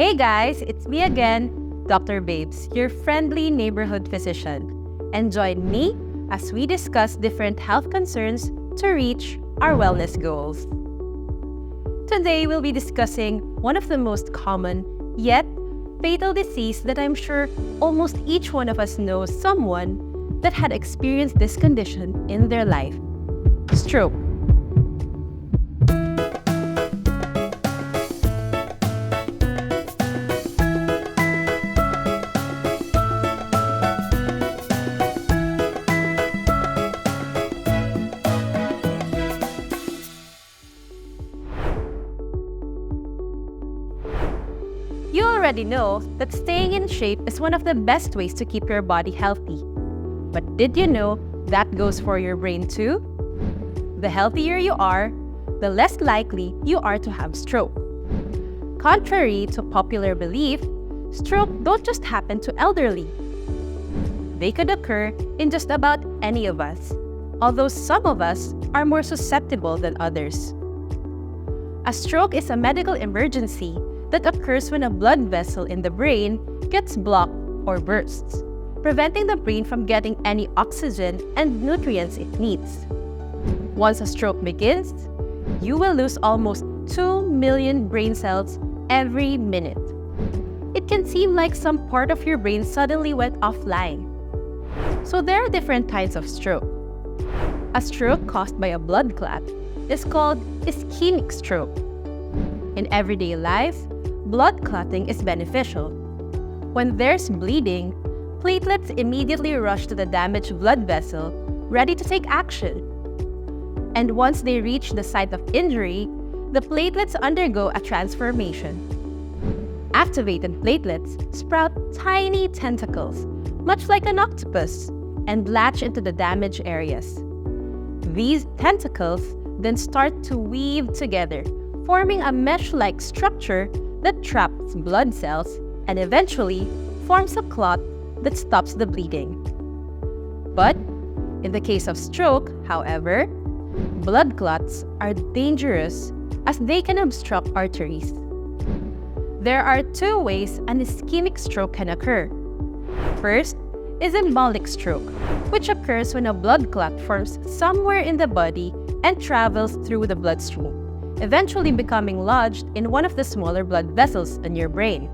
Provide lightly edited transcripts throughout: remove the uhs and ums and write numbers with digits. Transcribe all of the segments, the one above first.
Hey guys, it's me again, Dr. Babes, your friendly neighborhood physician. And join me as we discuss different health concerns to reach our wellness goals. Today, we'll be discussing one of the most common, yet fatal disease that I'm sure almost each one of us knows someone that had experienced this condition in their life: stroke. You already know that staying in shape is one of the best ways to keep your body healthy. But did you know that goes for your brain too? The healthier you are, the less likely you are to have stroke. Contrary to popular belief, stroke don't just happen to elderly. They could occur in just about any of us, although some of us are more susceptible than others. A stroke is a medical emergency that occurs when a blood vessel in the brain gets blocked or bursts, preventing the brain from getting any oxygen and nutrients it needs. Once a stroke begins, you will lose almost 2 million brain cells every minute. It can seem like some part of your brain suddenly went offline. So there are different kinds of stroke. A stroke caused by a blood clot is called ischemic stroke. In everyday life, blood clotting is beneficial. When there's bleeding, platelets immediately rush to the damaged blood vessel, ready to take action. And once they reach the site of injury, the platelets undergo a transformation. Activated platelets sprout tiny tentacles, much like an octopus, and latch into the damaged areas. These tentacles then start to weave together, forming a mesh-like structure that traps blood cells and eventually forms a clot that stops the bleeding. But in the case of stroke, however, blood clots are dangerous as they can obstruct arteries. There are two ways an ischemic stroke can occur. First is embolic stroke, which occurs when a blood clot forms somewhere in the body and travels through the bloodstream, eventually becoming lodged in one of the smaller blood vessels in your brain.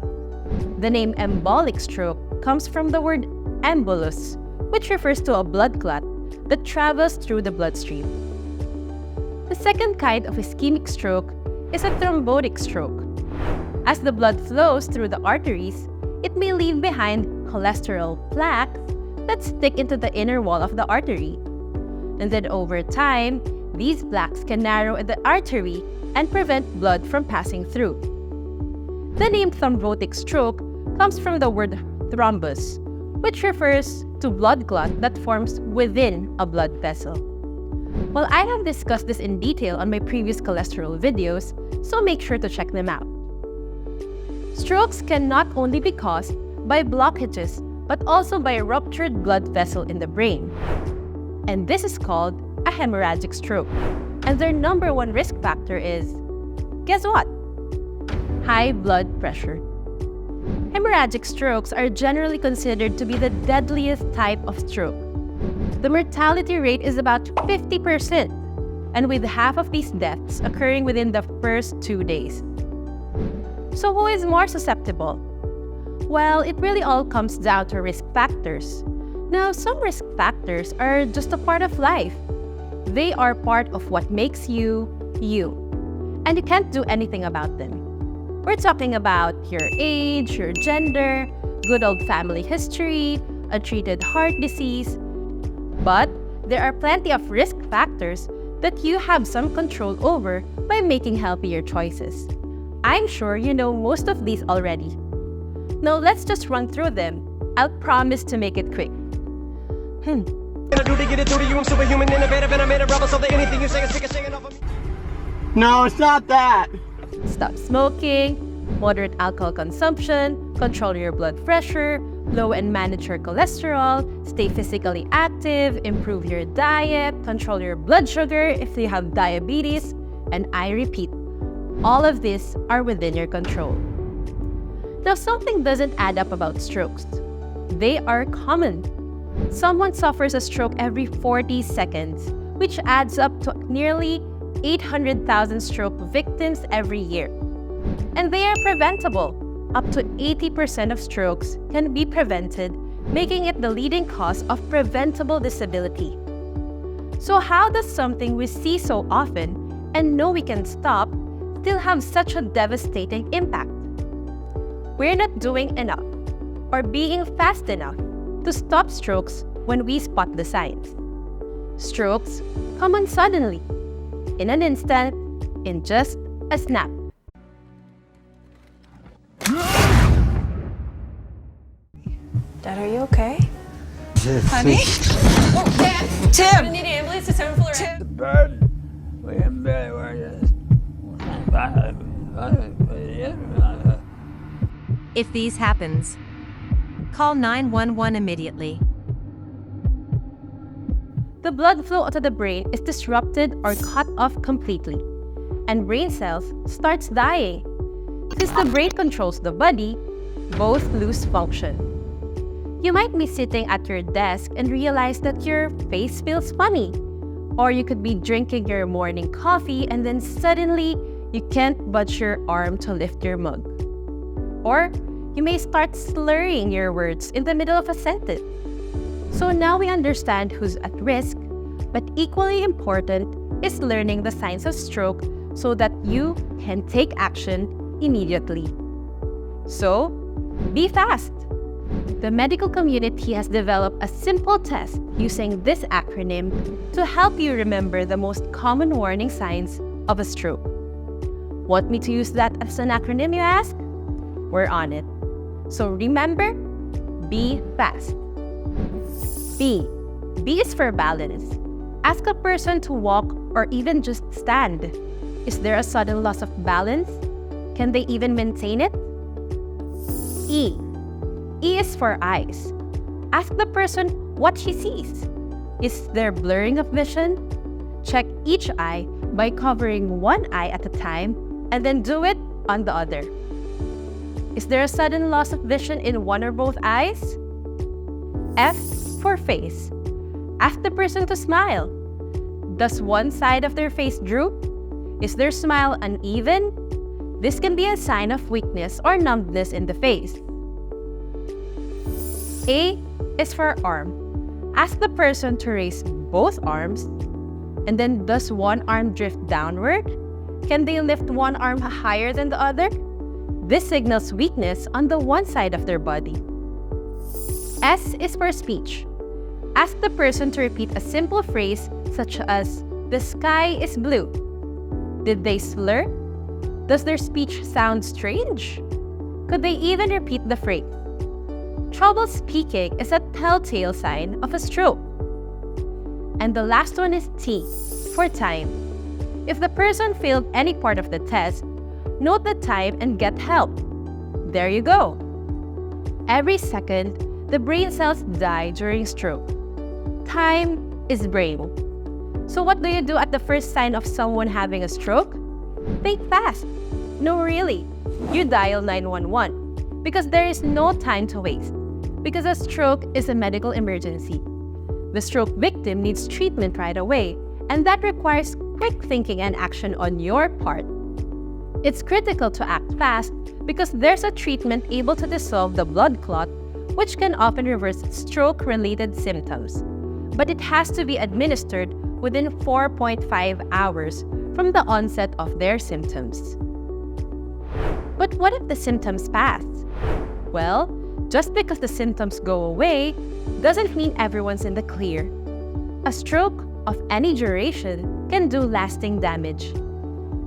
The name embolic stroke comes from the word embolus, which refers to a blood clot that travels through the bloodstream. The second kind of ischemic stroke is a thrombotic stroke. As the blood flows through the arteries, it may leave behind cholesterol plaques that stick into the inner wall of the artery. And then over time, these plaques can narrow the artery and prevent blood from passing through. The name thrombotic stroke comes from the word thrombus, which refers to blood clot that forms within a blood vessel. Well, I have discussed this in detail on my previous cholesterol videos, so make sure to check them out. Strokes can not only be caused by blockages, but also by a ruptured blood vessel in the brain. And this is called a hemorrhagic stroke. And their number one risk factor is, guess what? High blood pressure. Hemorrhagic strokes are generally considered to be the deadliest type of stroke. The mortality rate is about 50%, and with half of these deaths occurring within the first 2 days. So who is more susceptible? Well, it really all comes down to risk factors. Now, some risk factors are just a part of life. They are part of what makes you, you. And you can't do anything about them. We're talking about your age, your gender, good old family history, untreated heart disease. But there are plenty of risk factors that you have some control over by making healthier choices. I'm sure you know most of these already. Now let's just run through them. I'll promise to make it quick. No, it's not that. Stop smoking, moderate alcohol consumption, control your blood pressure, low and manage your cholesterol, stay physically active, improve your diet, control your blood sugar if you have diabetes, and I repeat, all of these are within your control. Now, something doesn't add up about strokes. They are common. Someone suffers a stroke every 40 seconds, which adds up to nearly 800,000 stroke victims every year. And they are preventable. Up to 80% of strokes can be prevented, making it the leading cause of preventable disability. So how does something we see so often and know we can stop still have such a devastating impact? We're not doing enough or being fast enough to stop strokes when we spot the signs. Strokes come on suddenly, in an instant, in just a snap. Dad, are you okay? Honey? Oh, Dad! Tim! I need an ambulance to 7th floor. Tim! The bird we EmbolicStroke. If these happens, call 911 immediately. The blood flow to the brain is disrupted or cut off completely, and brain cells starts dying. Since the brain controls the body, both lose function. You might be sitting at your desk and realize that your face feels funny. Or you could be drinking your morning coffee and then suddenly you can't budge your arm to lift your mug. Or you may start slurring your words in the middle of a sentence. So now we understand who's at risk, but equally important is learning the signs of stroke so that you can take action immediately. So, be fast! The medical community has developed a simple test using this acronym to help you remember the most common warning signs of a stroke. Want me to use that as an acronym, you ask? We're on it. So remember, be fast. B. B is for balance. Ask a person to walk or even just stand. Is there a sudden loss of balance? Can they even maintain it? E. E is for eyes. Ask the person what she sees. Is there blurring of vision? Check each eye by covering one eye at a time and then do it on the other. Is there a sudden loss of vision in one or both eyes? F for face. Ask the person to smile. Does one side of their face droop? Is their smile uneven? This can be a sign of weakness or numbness in the face. A is for arm. Ask the person to raise both arms. And then does one arm drift downward? Can they lift one arm higher than the other? This signals weakness on the one side of their body. S is for speech. Ask the person to repeat a simple phrase such as, "The sky is blue." Did they slur? Does their speech sound strange? Could they even repeat the phrase? Trouble speaking is a telltale sign of a stroke. And the last one is T, for time. If the person failed any part of the test, note the time and get help. There you go. Every second, the brain cells die during stroke. Time is brain. So what do you do at the first sign of someone having a stroke? Think fast. No, really. You dial 911 because there is no time to waste. Because a stroke is a medical emergency. The stroke victim needs treatment right away, and that requires quick thinking and action on your part. It's critical to act fast because there's a treatment able to dissolve the blood clot, which can often reverse stroke-related symptoms. But it has to be administered within 4.5 hours from the onset of their symptoms. But what if the symptoms pass? Well, just because the symptoms go away doesn't mean everyone's in the clear. A stroke of any duration can do lasting damage.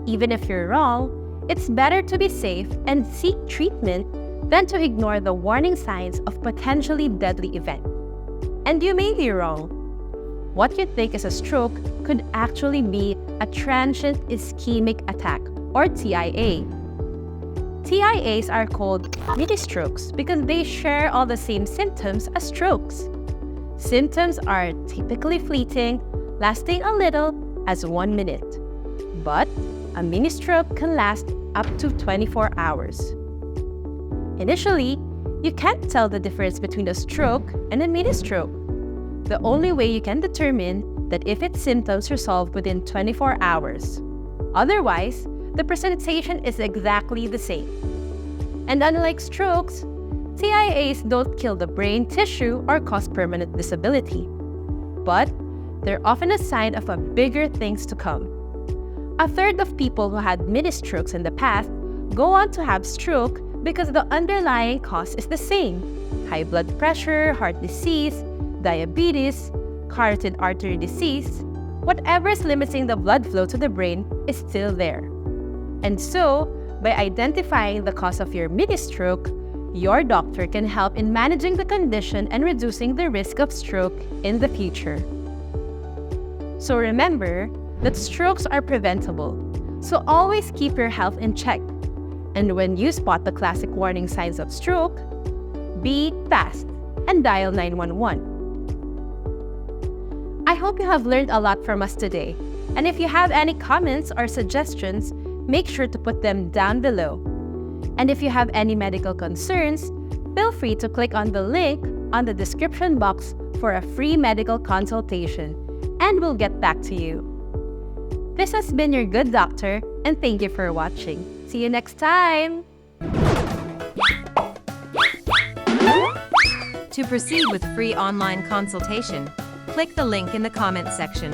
Even if you're wrong, it's better to be safe and seek treatment than to ignore the warning signs of potentially deadly event. And you may be wrong. What you think is a stroke could actually be a transient ischemic attack, or TIA. TIAs are called mini-strokes because they share all the same symptoms as strokes. Symptoms are typically fleeting, lasting a little as 1 minute. But a mini-stroke can last up to 24 hours. Initially, you can't tell the difference between a stroke and a mini stroke. The only way you can determine that if its symptoms resolve within 24 hours. Otherwise, the presentation is exactly the same. And unlike strokes, TIAs don't kill the brain tissue or cause permanent disability. But they're often a sign of bigger things to come. A third of people who had mini strokes in the past go on to have stroke because the underlying cause is the same: high blood pressure, heart disease, diabetes, carotid artery disease. Whatever is limiting the blood flow to the brain is still there. And so, by identifying the cause of your mini stroke, your doctor can help in managing the condition and reducing the risk of stroke in the future. So remember that strokes are preventable, so always keep your health in check. And when you spot the classic warning signs of stroke, be fast and dial 911. I hope you have learned a lot from us today. And if you have any comments or suggestions, make sure to put them down below. And if you have any medical concerns, feel free to click on the link on the description box for a free medical consultation, and we'll get back to you. This has been your good doctor, and thank you for watching. See you next time! To proceed with free online consultation, click the link in the comment section.